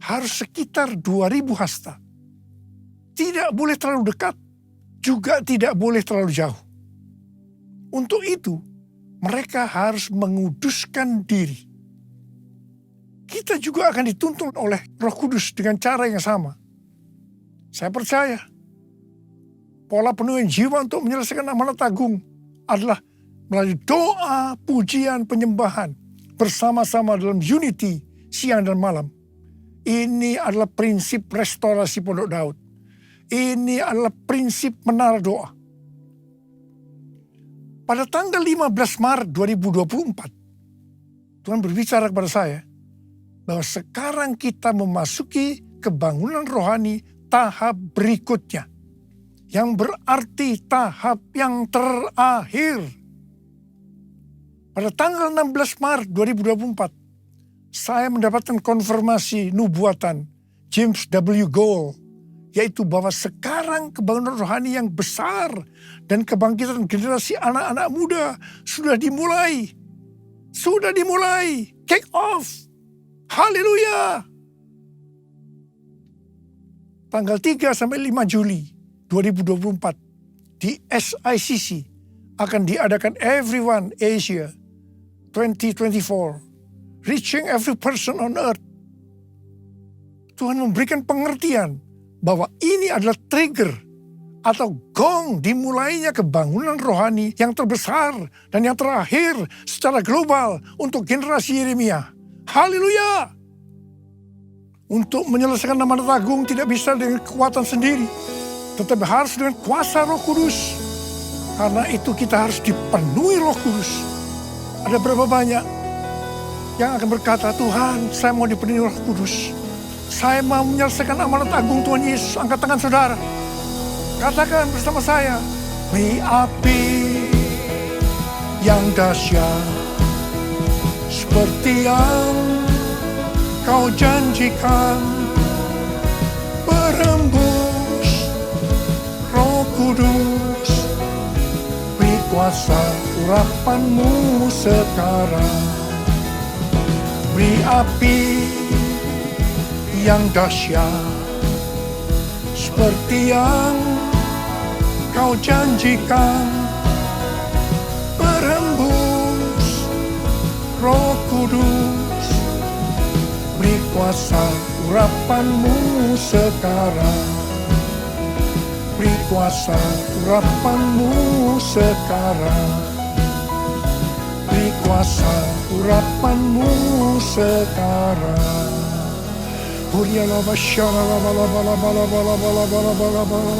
harus sekitar 2000 hasta. Tidak boleh terlalu dekat, juga tidak boleh terlalu jauh. Untuk itu, mereka harus menguduskan diri. Kita juga akan dituntun oleh Roh Kudus dengan cara yang sama. Saya percaya, pola penuhan jiwa untuk menyelesaikan amanat agung adalah melalui doa, pujian, penyembahan bersama-sama dalam unity siang dan malam. Ini adalah prinsip restorasi Pondok Daud. Ini adalah prinsip menara doa. Pada tanggal 15 Maret 2024, Tuhan berbicara kepada saya bahwa sekarang kita memasuki kebangunan rohani tahap berikutnya, yang berarti tahap yang terakhir. Pada tanggal 16 Maret 2024, saya mendapatkan konfirmasi nubuatan James W. Gould, yaitu bahwa sekarang kebangunan rohani yang besar dan kebangkitan generasi anak-anak muda sudah dimulai. Sudah dimulai. Kick off. Haleluya. Tanggal 3 sampai 5 Juli 2024 di SICC akan diadakan Everyone Asia 2024, Reaching Every Person on Earth. Tuhan memberikan pengertian bahwa ini adalah trigger atau gong dimulainya kebangunan rohani yang terbesar dan yang terakhir secara global untuk generasi Yeremia. Haleluya! Untuk menyelesaikan amanat agung tidak bisa dengan kekuatan sendiri, tetapi harus dengan kuasa Roh Kudus. Karena itu kita harus dipenuhi Roh Kudus. Ada berapa banyak yang akan berkata, Tuhan, saya mau dipenuhi Roh Kudus. Saya mau menyelesaikan amanat agung Tuhan Yesus. Angkat tangan saudara. Katakan bersama saya, beri api yang dahsyat seperti yang Kau janjikan, berembus Roh Kudus, beri kuasa urapan-Mu sekarang. Beri api yang dahsyat seperti yang Kau janjikan, berhembus Roh Kudus. Beri kuasa urapan-Mu sekarang. Beri kuasa urapan-Mu sekarang. Beri kuasa urapan-Mu sekarang. Huriala basyara la bala bala bala bala bala bala bala bala.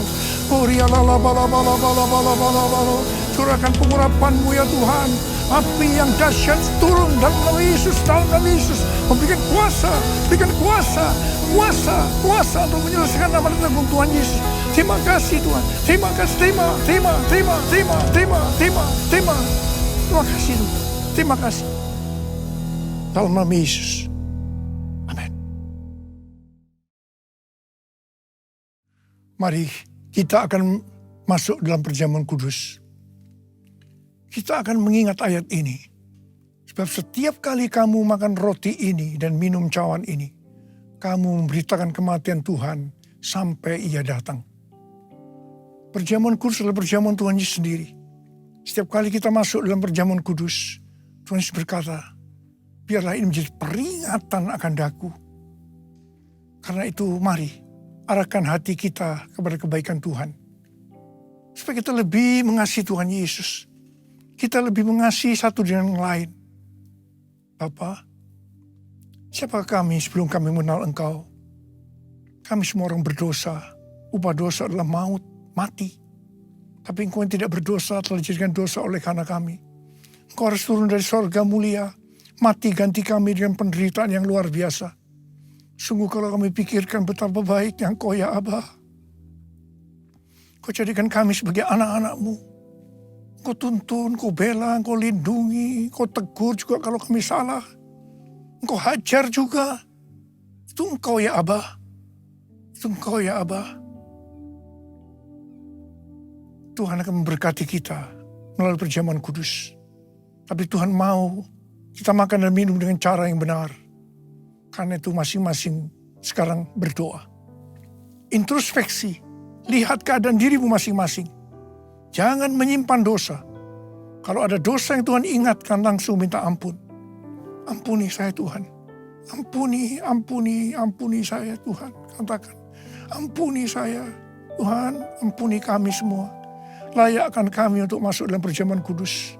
Huriala la bala bala bala bala bala bala. Curahkan pengurapan-Mu ya Tuhan. Api yang dahsyat turun dalam nama Yesus, dalam nama Yesus. Memberikan kuasa, berikan kuasa, kuasa untuk menyelesaikan amanat agung Tuhan Yesus. Terima kasih Tuhan, terima kasih, terima kasih Tuhan, terima kasih. Dalam nama Yesus, amin. Mari kita akan masuk dalam perjamuan kudus. Kita akan mengingat ayat ini. Sebab setiap kali kamu makan roti ini dan minum cawan ini, kamu memberitakan kematian Tuhan sampai Ia datang. Perjamuan kudus adalah perjamuan Tuhan Yesus sendiri. Setiap kali kita masuk dalam perjamuan kudus, Tuhan Yesus berkata, biarlah ini menjadi peringatan akan daku. Karena itu mari arahkan hati kita kepada kebaikan Tuhan. Supaya kita lebih mengasihi Tuhan Yesus. Kita lebih mengasihi satu dengan yang lain. Bapa, siapakah kami sebelum kami mengenal Engkau? Kami semua orang berdosa. Upah dosa adalah maut, mati. Tapi Engkau yang tidak berdosa telah dijadikan dosa oleh karena kami. Engkau harus turun dari sorga mulia. Mati ganti kami dengan penderitaan yang luar biasa. Sungguh kalau kami pikirkan betapa baiknya Engkau ya Abah. Kau jadikan kami sebagai anak-anak-Mu. Kau tuntun, Kau bela, Kau lindungi, Kau tegur juga kalau kami salah. Engkau hajar juga. Itu Engkau ya Abah. Itu Engkau ya Abah. Tuhan akan memberkati kita melalui perjamuan kudus. Tapi Tuhan mau kita makan dan minum dengan cara yang benar. Karena itu masing-masing sekarang berdoa. Introspeksi. Lihat keadaan dirimu masing-masing. Jangan menyimpan dosa. Kalau ada dosa yang Tuhan ingatkan, langsung minta ampun. Ampuni saya Tuhan. Ampuni saya Tuhan. Katakan, ampuni saya Tuhan, ampuni kami semua. Layakkan kami untuk masuk dalam perjamuan kudus.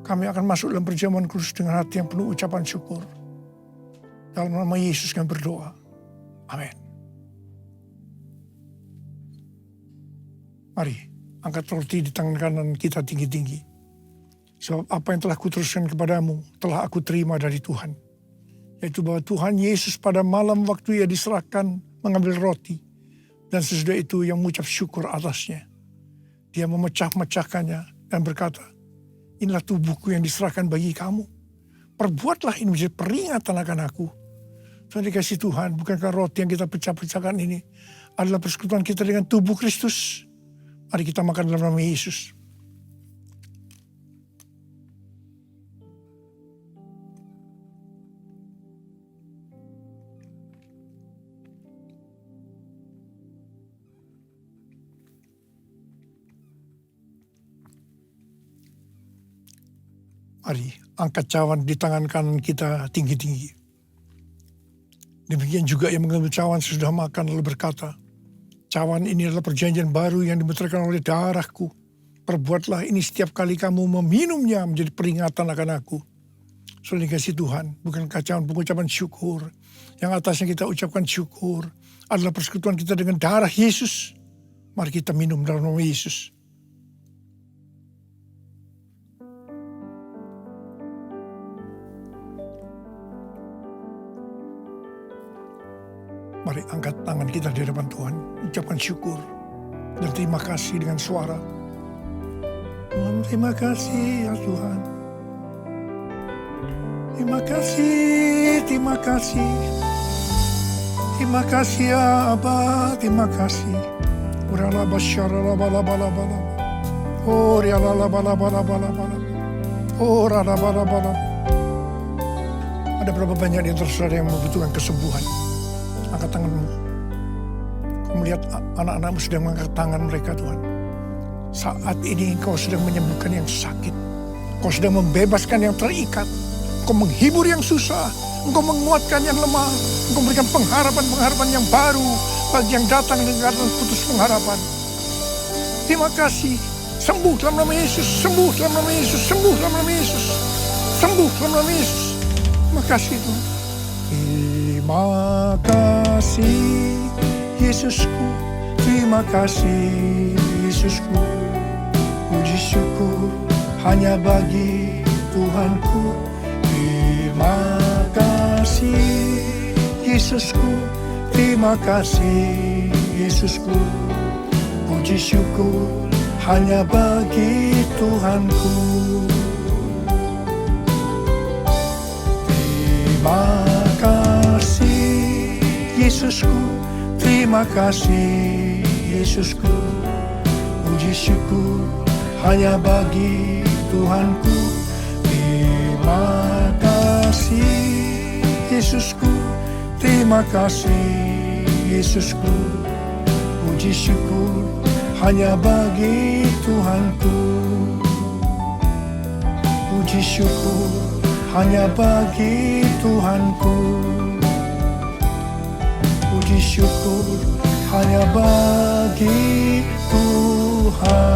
Kami akan masuk dalam perjamuan kudus dengan hati yang penuh ucapan syukur. Dalam nama Yesus kami berdoa. Amin. Mari. Angkat roti di tangan kanan kita tinggi-tinggi. Sebab apa yang telah kuteruskan kepadamu, telah aku terima dari Tuhan. Yaitu bahwa Tuhan Yesus pada malam waktu Ia diserahkan mengambil roti. Dan sesudah itu yang mengucap syukur atasnya. Dia memecah-mecahkannya dan berkata, inilah tubuhku yang diserahkan bagi kamu. Perbuatlah ini menjadi peringatan akan aku. Tuhan dikasih Tuhan, bukankah roti yang kita pecah-pecahkan ini adalah persekutuan kita dengan tubuh Kristus? Mari kita makan dalam nama Yesus. Mari angkat cawan di tangan kanan kita tinggi-tinggi. Demikian juga yang mengambil cawan sesudah makan lalu berkata, cawan ini adalah perjanjian baru yang dibenterkan oleh darahku. Perbuatlah ini setiap kali kamu meminumnya menjadi peringatan akan aku. Soalnya kasih Tuhan, bukan cawan pengucapan syukur. Yang atasnya kita ucapkan syukur adalah persekutuan kita dengan darah Yesus. Mari kita minum dalam nama Yesus. Mari angkat tangan kita di hadapan Tuhan. Ucapkan syukur dan terima kasih dengan suara. Tuhan, terima kasih ya Tuhan. Terima kasih, terima kasih. Terima kasih ya Abah, terima kasih. Urala basyara la bala bala bala. Oh, rialala bala bala bala bala. Oh, rada bala bala. Ada berapa banyak di antara saudara yang membutuhkan kesembuhan? Angkat tanganmu. Kau melihat anak-anakmu sedang mengangkat tangan mereka, Tuhan. Saat ini Engkau sedang menyembuhkan yang sakit. Engkau sedang membebaskan yang terikat. Engkau menghibur yang susah. Engkau menguatkan yang lemah. Engkau memberikan pengharapan-pengharapan yang baru bagi yang datang dengan keadaan putus pengharapan. Terima kasih. Sembuh dalam nama Yesus. Sembuh dalam nama Yesus. Sembuh dalam nama Yesus. Sembuh dalam nama Yesus. Terima kasih Tuhan. Terima kasih Yesusku. Terima kasih Yesusku. Puji syukur hanya bagi Tuhanku. Terima kasih Yesusku. Terima kasih Yesusku. Puji syukur hanya bagi Tuhanku. Terima kasih Yesusku. Terima kasih Yesusku. Puji syukur hanya bagi Tuhanku. Terima kasih Yesusku. Terima kasih Yesusku. Puji syukur hanya bagi Tuhanku. Puji syukur hanya bagi Tuhanku. Puji syukur hanya bagi Tuhanku.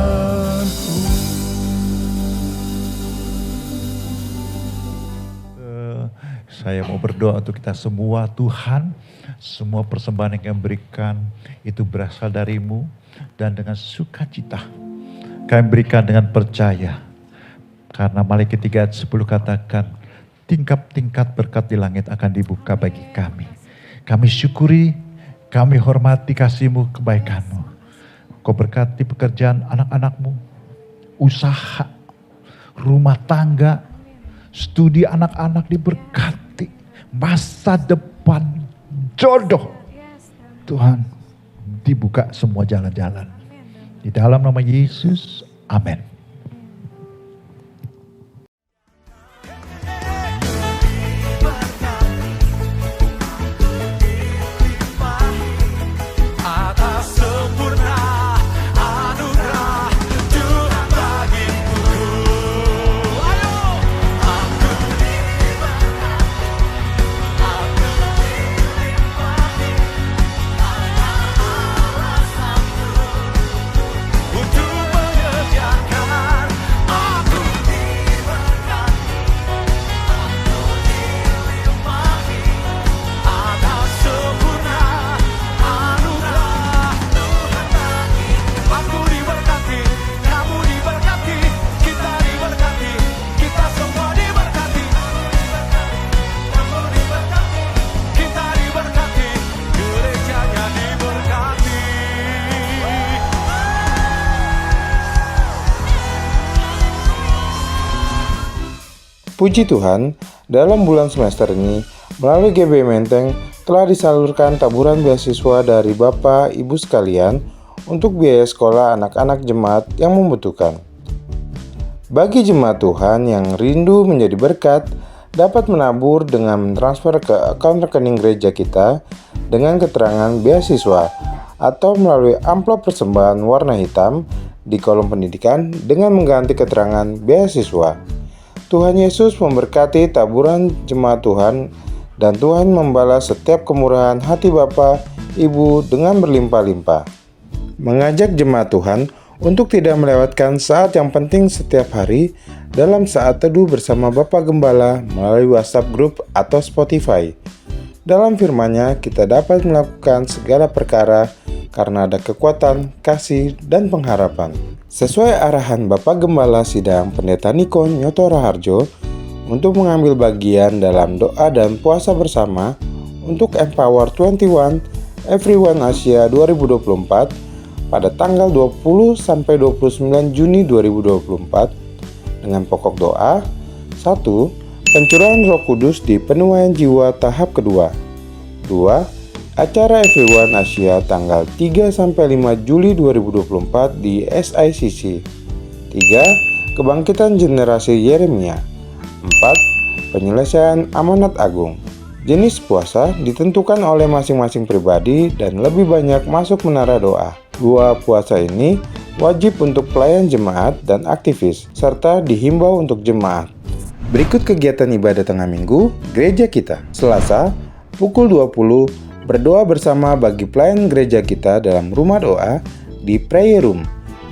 Saya mau berdoa untuk kita semua. Tuhan, semua persembahan yang kami berikan itu berasal dari-Mu. Dan dengan sukacita kami berikan dengan percaya. Karena Malaikat 3 ayat 10 katakan, tingkat-tingkat berkat di langit akan dibuka bagi kami. Kami syukuri, kami hormati kasih-Mu, kebaikan-Mu. Kau berkati pekerjaan anak-anak-Mu, usaha, rumah tangga, studi anak-anak diberkati, masa depan, jodoh. Tuhan, dibuka semua jalan-jalan. Di dalam nama Yesus, amin. Puji Tuhan, dalam bulan semester ini, melalui GB Menteng telah disalurkan taburan beasiswa dari Bapak Ibu sekalian untuk biaya sekolah anak-anak jemaat yang membutuhkan. Bagi jemaat Tuhan yang rindu menjadi berkat, dapat menabur dengan mentransfer ke akun rekening gereja kita dengan keterangan beasiswa atau melalui amplop persembahan warna hitam di kolom pendidikan dengan mengganti keterangan beasiswa. Tuhan Yesus memberkati taburan jemaat Tuhan dan Tuhan membalas setiap kemurahan hati Bapa, Ibu dengan berlimpah-limpah. Mengajak jemaat Tuhan untuk tidak melewatkan saat yang penting setiap hari dalam saat teduh bersama Bapak Gembala melalui WhatsApp Group atau Spotify. Dalam firman-Nya kita dapat melakukan segala perkara karena ada kekuatan, kasih, dan pengharapan. Sesuai arahan Bapak Gembala Sidang Pendeta Niko Nyoto Raharjo untuk mengambil bagian dalam doa dan puasa bersama untuk Empower 21 Everyone Asia 2024 pada tanggal 20-29 Juni 2024 dengan pokok doa 1. Pencurahan Roh Kudus di penuaian jiwa tahap kedua. 2. Acara Everyone Asia tanggal 3-5 Juli 2024 di SICC. 3. Kebangkitan generasi Yeremia. 4. Penyelesaian amanat agung. Jenis puasa ditentukan oleh masing-masing pribadi dan lebih banyak masuk menara doa. 2 puasa ini wajib untuk pelayan jemaat dan aktivis, serta dihimbau untuk jemaat. Berikut kegiatan ibadah tengah minggu gereja kita. Selasa, pukul 20, berdoa bersama bagi pelayan gereja kita dalam rumah doa di prayer room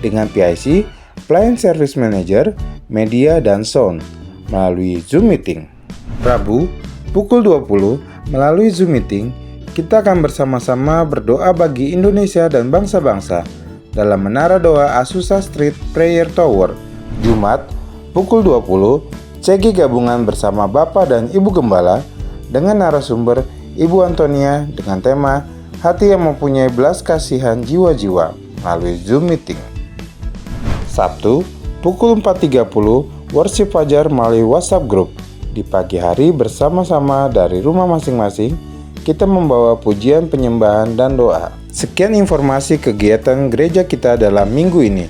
dengan PIC, pelayan service manager, media, dan sound melalui Zoom meeting. Rabu, pukul 20, melalui Zoom meeting, kita akan bersama-sama berdoa bagi Indonesia dan bangsa-bangsa dalam Menara Doa Azusa Street Prayer Tower. Jumat, pukul 20, CG gabungan bersama Bapak dan Ibu Gembala dengan narasumber Ibu Antonia dengan tema Hati yang Mempunyai Belas Kasihan Jiwa-Jiwa melalui Zoom meeting. Sabtu, pukul 4.30, worship fajar melalui WhatsApp group. Di pagi hari bersama-sama dari rumah masing-masing, kita membawa pujian, penyembahan, dan doa. Sekian informasi kegiatan gereja kita dalam minggu ini.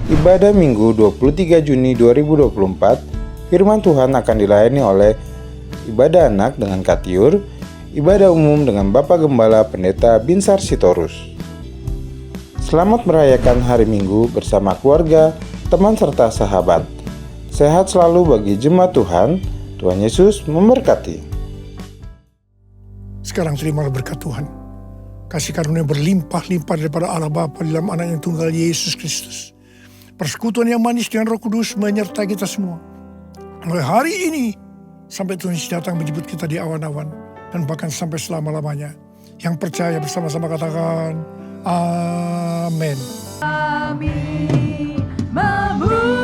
Ibadah Minggu 23 Juni 2024, firman Tuhan akan dilayani oleh ibadah anak dengan Katiur, ibadah umum dengan Bapak Gembala Pendeta Binsar Sitorus. Selamat merayakan hari Minggu bersama keluarga, teman serta sahabat. Sehat selalu bagi jemaat Tuhan. Tuhan Yesus memberkati. Sekarang terimalah berkat Tuhan. Kasih karunia berlimpah-limpah daripada Allah Bapa di dalam Anak yang tunggal Yesus Kristus. Persekutuan yang manis dengan Roh Kudus menyertai kita semua. Mulai hari ini sampai Tuhan Yesus datang menjemput kita di awan-awan dan bahkan sampai selama-lamanya. Yang percaya bersama-sama katakan amin. Kami memuji